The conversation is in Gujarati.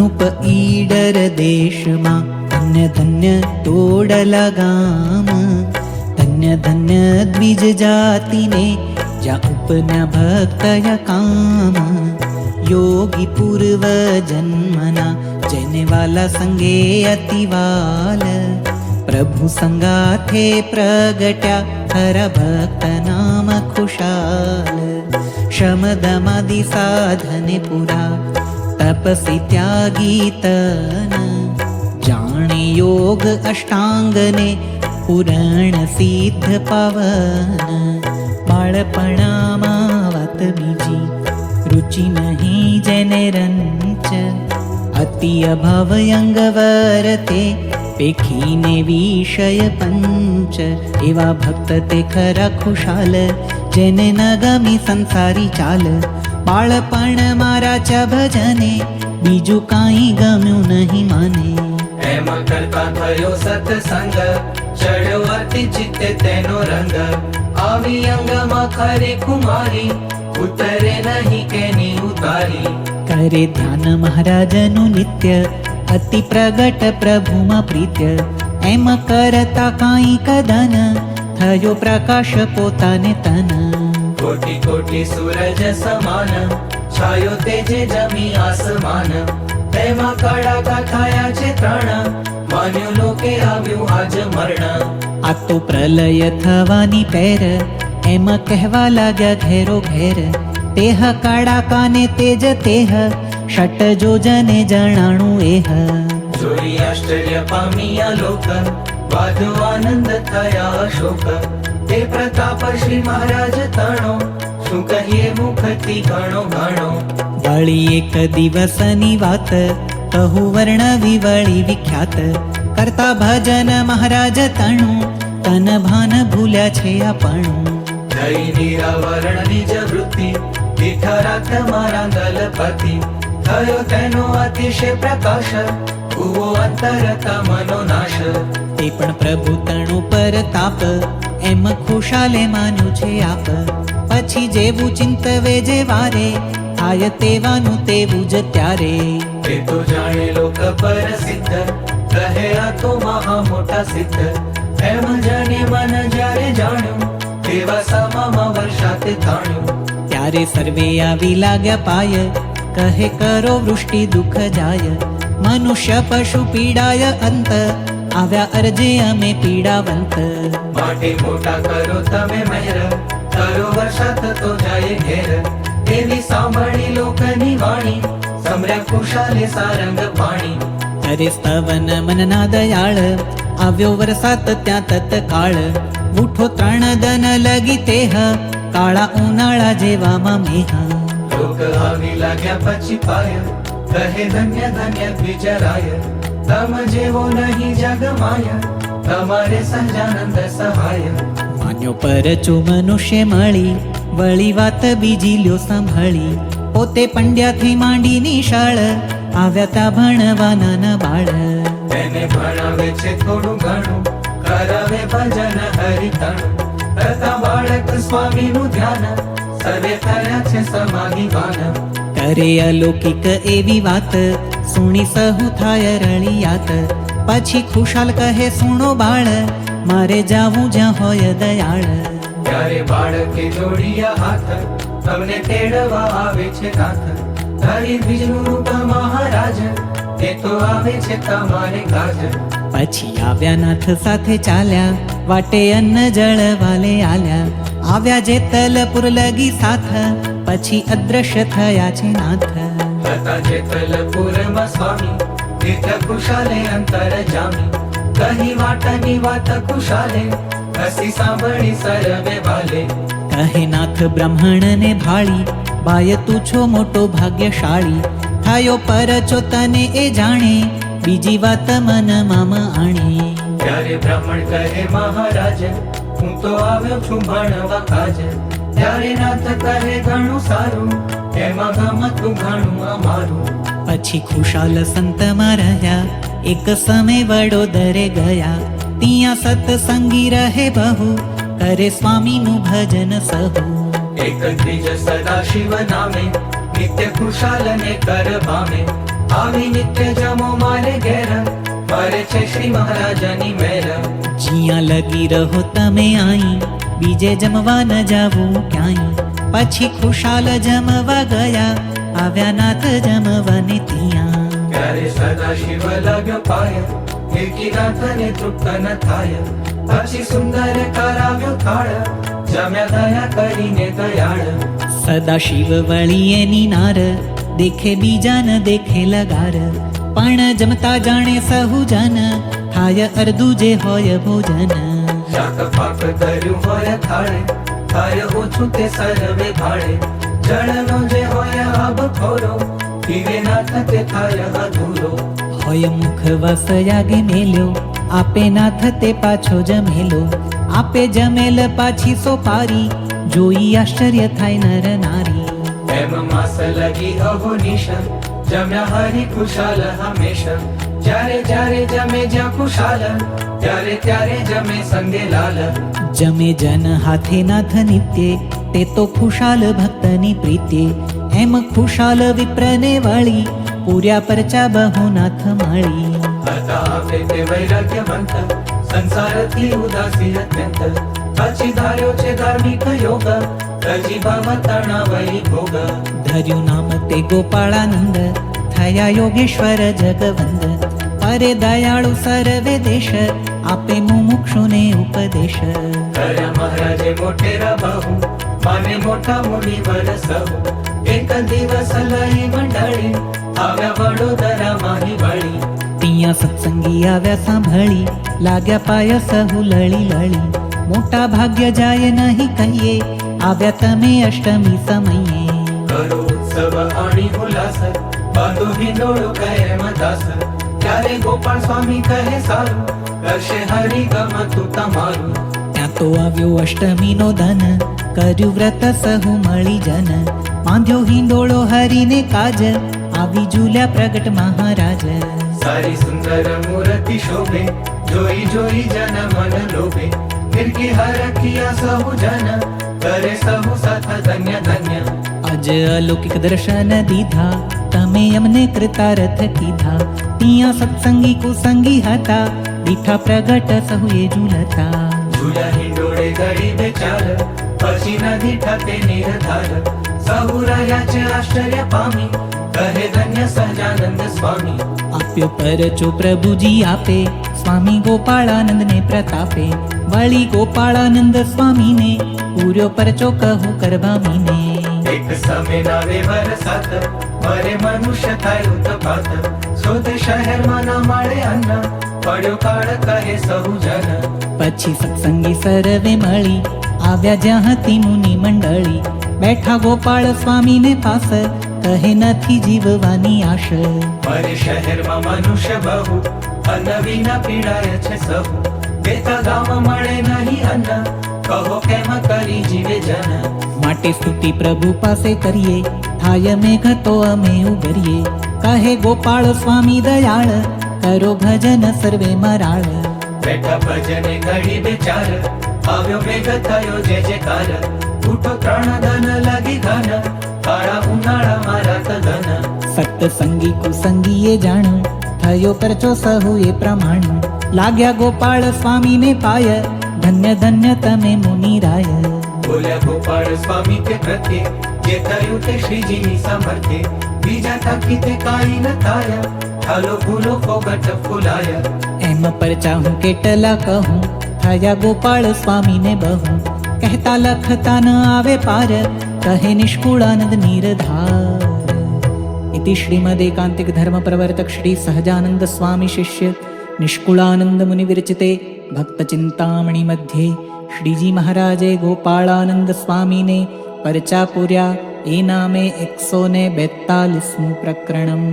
રૂપ ઈડર દેશમાં ધન્ય ધન્ય તોડલા ગામ, ધન્ય ધન્ય દ્વિજ જાતિને જ્યાં ઉપના ભક્તય કામ. યોગી પૂર્વ જન્મના જેને વાલા સંગે અતિવાલ, પ્રભુ સંગાથે પ્રગટ્યા હર ભક્ત નામ ખુશાલ. શમદમાદિ સાધને પુરા તપસી ત્યાગી તન, જાણે યોગ અષ્ટાંગને પૂરણ સિદ્ધ પવન. બાળપણામાં વાત બીજી રુચિ નહીં જેને રંચ, અતિ અભાવ અંગ વર્તે પેખીને વિષય પંચ. એવા ભક્ત તે ખરા ખુશાલ, જેને ન ગમી સંસારી ચાલ. બાળપણ મારા ચ ભજને બીજું કાંઈ ગમ્યું નહીં મને. એમ કરતા થયો સત્સંગ, ચડ્યો અતિ ચિત્તે તેનો રંગ. આવી અંગમાં ખરે કુમારી, ઉતરે નહીં કેની ઉતારી. કરે ધ્યાન મહારાજનું નિત્ય, અતિ પ્રગટ પ્રભુમાં પ્રીત્ય. એમ કરતા કાંઈ કદન, થયો પ્રકાશ પોતાને તન. કોટી કોટી સૂરજ સમાન, છાયો તેજે જમી આસમાન. તેમાં કડાકા થયા છે ત્રણ, માન્યું લોકે આવ્યું આજ મરણ. આ તો પ્રલય થવાની પેર, એમ કહેવા લાગ્યા ઘેરો ઘેર. તેહ કડાકાને તેજ તેહ, ષટ જોજને જણાણું એહ. જોઈ આશ્ચર્ય પામ્યા લોક, વાધો આનંદ થયા અશોક. તે પ્રતાપ શ્રી મહારાજ તણો, શું કહીએ મુખથી ઘણો ઘણો. વળી એક દિવસની વાત કહું વર્ણવી વળી વિખ્યાત. કરતા ભજન મહારાજ તણું, તન ભાન ભૂલ્યા છે આપણું. જય નિરાવરણ નિજ વૃત્તિ, દીઠરાત મારા દલપતિ. થયો તેનો અતિશય પ્રકાશ, ભૂવો અંતરતા મનો નાશ. તે પણ પ્રભુ તણું પર તાપ, એમ ખુશાલે માન્યું છે આપ. પછી જેવું ચિંતવે જે વારે, થાય તેવાનું તેવું જ ત્યારે. તે તો જાણે લોક પર સિદ્ધ, કહે આ તો મહા મોટા સિદ્ધ. એમ જાણે મન જ્યારે જાણ્યું, તેવા સામામાં વર્ષાતે તાણ્યું. ત્યારે સર્વે આવી લાગ્યા પાય, કહે કરો વૃષ્ટિ દુઃખ જાય. મનુષ્ય પશુ પીડાય અંત, આવ્યા અરજે અમે પીડાવંત. માટે મોટા કરો તમે મહેર, કરો વર્ષાત તો જાય ઘેર. એવી સાંભળી લોકની વાણી, સમર્યા ખુશાલે સારંગ પાણી. અરે સ્તવન મનના દયાળ, આવ્યો વરસાદ ત્યાં તત્કાળ. ઉઠો ત્રણ દન લગી તેહ, કાળા ઉનાળા જેવામાં મેહ. લોક આવી લાગ્યા પછી પાય, કહે ધન્ય ધન્ય દ્વિજરાય. તમ જેવો નહીં જગમાય, તમારે સહજાનંદ સહાય. માન્યો પરચો મનુષ્ય મળી, વળી વાત બીજી લ્યો સાંભળી. પોતે પંડ્યાથી માંડી નિશાળ, આવ્યા તા ભણવા નાના બાળ. તેને ભણાવે છે થોડું ઘણું, કરાવે ભજન હરિતણું. કરતા બાળક સ્વામીનું ધ્યાન, સર્વે થયા છે સમાધિવાન. કરે અલૌકિક એવી વાત, સુણી સહુ થાય રળિયાત. પછી ખુશાલ કહે સુણો બાળ, મારે જાવું જ્યાં હોય દયાળ. ત્યારે બાળકે જોડિયા હાથ, તમને તેડવા આવે છે નાથ. ધરી બીજનું રૂપ મહારાજ, તે તો આવે છે તમારે કાજ. પછી આવ્યા નાથ સાથે ચાલ્યા, વાટે અન્ન જળ વાલે આલ્યા. આવ્યા જેતલપુર લગી સાથ, પછી અદ્રશ્ય થયા છે નાથ. હતા જેતલપુરમાં સ્વામી, તીર્થ કુશાલે અંતર જામી. કહી વાટની વાત કુશાલે, હસી સાંભળી સર્વે વાલે. કહે નાથ બ્રાહ્મણને ભાળી, બાય તું છો મોટો ભાગ્યશાળી. થયો પરચો તને એ જાણે, બીજી વાત મન મામ આણે. ત્યારે બ્રાહ્મણ કહે મહારાજ, હું તો આવ્યો છું ભણવા કાજ. ત્યારે નાથ કહે ઘણું સારું, એમાં ગમતું ઘણું અમારું. પછી ખુશાલ સંતમાં રહ્યા, એક સમય વડોદરે ગયા. ત્યાં સત્સંગી રહે બહુ, કરે સ્વામીનું ભજન સહુ. એક ત્રીજ સદા શિવ નામે, નિત્ય ખુશાલ ને કર પામે. આવી નિત્ય જમો મારે ઘેર મારે છે શ્રી મહારાજાની મહેર જ્યાં લગી રહો તમે આઈ બીજે જમવા ન જાવું ક્યાંય પછી ખુશાલ જમવા ગયા આવ્યા નાથ જમવાને ત્યાં ત્યારે સદા શિવ લાગ્યો પાય નિર્કીનાથને તૃપ્ત ન થાય પછી સુંદર કરાવ્યો થાળ જમ્યા દયા કરીને દયાળ સદા શિવ વળી એની નાર દેખે બીજા ન દેખે લગાર પણ જમતા જાણે સહુ જન થાય અર્ધું જે હોય ભોજન શાક પાક કર્યું હોય થાળે થાય ઓછું તે સર્વે ભાડે જળનો જે હોય આબ ખોરો પીવે નાથ તે થાય અધૂરો હોય મુખ વસયાગે મેલ્યો આપે નાથ તે પાછો જમેલો આપે જમેલ પાછી સોપારી જોઈ આશ્ચર્ય થાય નર નારી એમ માસ લગી અહોનિશ જમ્યા હરી ખુશાલ હંમેશા જ્યારે જ્યારે જમે જ્યાં ખુશાલ ત્યારે ત્યારે જમે સંગે લાલ જમે જન હાથે નાથ નિત્ય તે તો ખુશાલ ભક્તની પ્રીત્ય એમ ખુશાલ વિપ્રને વાળી પૂર્યા પરચા બહુ નાથ માળી હતા આપે તે વૈરાગ્યવંત સંસારથી ઉદાસી અત્યંત પછી ધાર્યો છે ધાર્મિક યોગ રજી ભાવ તણાવઈ ભોગ ધર્યું નામ તે ગોપાળાનંદ થયા યોગેશ્વર જગવંદ અરે દયાળુ સર્વે દેશ આપે મુમુક્ષુને ઉપદેશ કર્યા મહારાજે મોટેરા બાહુ માને મોટા મુનિવર સહુ એક દિવસ લઈ મંડળી આવ્યા વડોદરા માહી વળી ત્યાં સત્સંગી આવ્યા સાંભળી લાગ્યા પાય સહુ લળી લળી મોટા ભાગ્ય જાય નહીં કહીએ આવ્યા તમે અષ્ટમી સમયે કરો ઉત્સવ આણી ઉલ્લાસ બાંધો હિંડોળો કહે મદાસ ત્યારે ગોપાળ સ્વામી કહે સારું કરશે હરિ ગમતું તમારું ત્યાં તો આવ્યો અષ્ટમીનો ધન કર્યું વ્રત સહુ મળી જન બાંધ્યો હિંડોળો હરીને કાજ આવી ઝૂલ્યા પ્રગટ મહારાજ સારી સુંદર મૂર્તિ શોભે જોઈ જોઈ જન મન લોભે ફિરકી હરખિયા સહુ જન કરે સહુ સાથ ધન્ય ધન્ય અજ અલૌકિક દર્શન દીધા તમે અમને કૃતાર્થ કીધા ત્યાં સત્સંગી કુસંગી હતા દીઠા પ્રગટ સહુએ ઝૂલતા ઝૂલ્યા હિંડોળે ગળી બેચાર પછી નદી ઠતે નિર્ધાર સહુ રહ્યા છે આશ્ચર્ય પામી કહે ધન્ય સહજાનંદ સ્વામી આપ્યો પરચો પ્રભુજી આપે સ્વામી ગોપાળાનંદને પ્રતાપે વળી ગોપાળાનંદ સ્વામીને પૂર્યો પરચો કહું કરવામીને એક સમયના વેવર સાથ મરે મનુષ્ય થાય ઉતપાત શોધે શહેરમાં ન મળે અન્ન પડ્યો કાળ કહે સહુ જન પછી સત્સંગી સર્વે મળી આવ્યા જ્યાં હતી મુનિ મંડળી બેઠા ગોપાળ સ્વામીને પાસ કહે નથી જીવવાની આશ મરે શહેરમાં મનુષ્ય બહુ અન્ન વિના પીડાય છે સહુ દેતા ગામ મળે નહીં અન્ન કહો કેમ કરી જીવે જન માટે સ્તુતિ પ્રભુ પાસે કરીએ થાય મેઘ તો અમે ઉગરીએ કહે ગોપાળ સ્વામી દયાળ કરો ભજન સર્વે મરાળ બેઠા ભજને ઘડી બેચાર આવ્યો મેઘ થયો જે કાર ઉઠો ત્રણ ધન લાગી ધન કાળા ઉનાળા મારા તધન સત્સંગી કુસંગીએ જાણ્યું થયો પરચો સહુ એ પ્રમાણ લાગ્યા ગોપાળ સ્વામીને પાય ધન્ય ધન્ય તમે મુનિરાય બોલ્યા ગોપાળ સ્વામી તે પ્રત્યે જે થયું તે શ્રીજીની સામર્થ્ય બીજા થકી તે કાંઈ ન થાય ઠાલો ફૂલો ફોગટ ફૂલાયા એમ પરચા હું કેટલા કહું થયા ગોપાળ સ્વામીને બહુ કહેતા લખતા ન આવે પાર કહે નિષ્કુળાનંદ નિરધાર इति श्रीमदेकान्तिक धर्म प्रवर्तक श्री सहजानंद स्वामी शिष्य निष्कुलानंद मुनि विरचिते भक्त चिंतामणि मध्ये श्रीजी महाराजे गोपाळानंद स्वामी ने परचा पूर्या ए नामे 142 प्रकरणम्।